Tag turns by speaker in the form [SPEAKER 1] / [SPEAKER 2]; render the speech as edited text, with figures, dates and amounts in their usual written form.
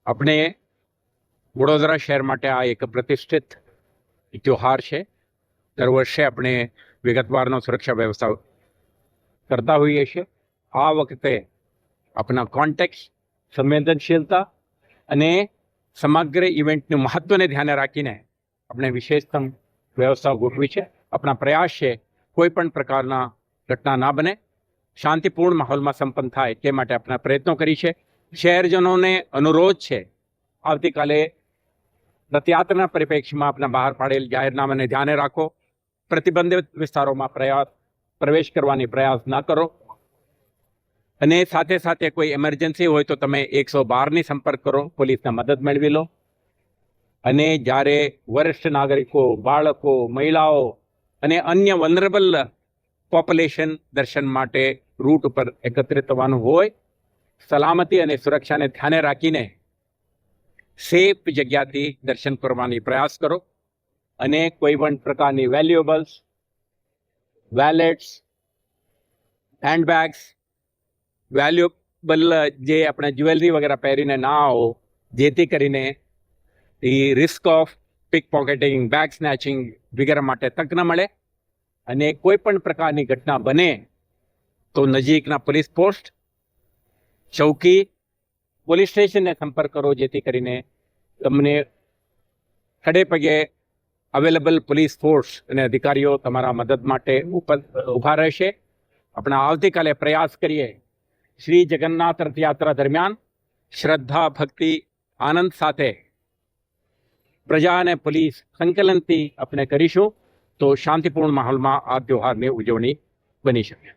[SPEAKER 1] આપણે વડોદરા શહેર માટે આ એક પ્રતિષ્ઠિત ત્યોહાર છે. દર વર્ષે આપણે વિગતવારનો સુરક્ષા વ્યવસ્થા કરતા હોઈએ છીએ. આ વખતે આપણા કોન્ટેક્ટ, સંવેદનશીલતા અને સમગ્ર ઇવેન્ટનું મહત્વને ધ્યાને રાખીને આપણે વિશેષતમ વ્યવસ્થા ગોઠવી છે. આપણા પ્રયાસ છે કોઈ પણ પ્રકારના ઘટના ના બને, શાંતિપૂર્ણ માહોલમાં સંપન્ન થાય તે માટે આપણા પ્રયત્નો કરી છે. શહેરજનોને અનુરોધ છે, આવતીકાલે રથયાત્રાના પરિપ્રેક્ષીમાં આપણા બહાર પાડેલ જાહેરનામાને ધ્યાને રાખો. પ્રતિબંધિત વિસ્તારોમાં પ્રવેશ કરવાની પ્રયાસ ના કરો અને સાથે સાથે કોઈ એમરજન્સી હોય તો તમે 112ની સંપર્ક કરો, પોલીસના મદદ મેળવી લો. અને જ્યારે વરિષ્ઠ નાગરિકો, બાળકો, મહિલાઓ અને અન્ય વનરેબલ પોપ્યુલેશન દર્શન માટે રૂટ ઉપર એકત્રિત થવાનું હોય, સલામતી અને સુરક્ષાને ધ્યાને રાખીને સેફ જગ્યાથી દર્શન કરવાની પ્રયાસ કરો. અને કોઈ પણ પ્રકારની વેલ્યુએબલ્સ, વેલેટ્સ, હેન્ડબેગ્સ, વેલ્યુએબલ જે આપણે જ્વેલરી વગેરે પહેરીને ના આવો, જેથી કરીને risk of pickpocketing, bag snatching વગેરે માટે તક ન મળે. અને કોઈ પણ પ્રકારની ઘટના બને તો નજીકના પોલીસ પોસ્ટ, ચૌકી, પોલીસ સ્ટેશનને સંપર્ક કરો, જેથી કરીને તમને ખડે પગે અવેલેબલ પોલીસ ફોર્સ અને અધિકારીઓ તમારા મદદ માટે ઊભા રહેશે. આપણા આવતીકાલે પ્રયાસ કરીએ શ્રી જગન્નાથ રથયાત્રા દરમિયાન શ્રદ્ધા, ભક્તિ, આનંદ સાથે પ્રજા અને પોલીસ સંકલનથી આપણે કરીશું તો શાંતિપૂર્ણ માહોલમાં આ ત્યોહારની ઉજવણી બની શકે.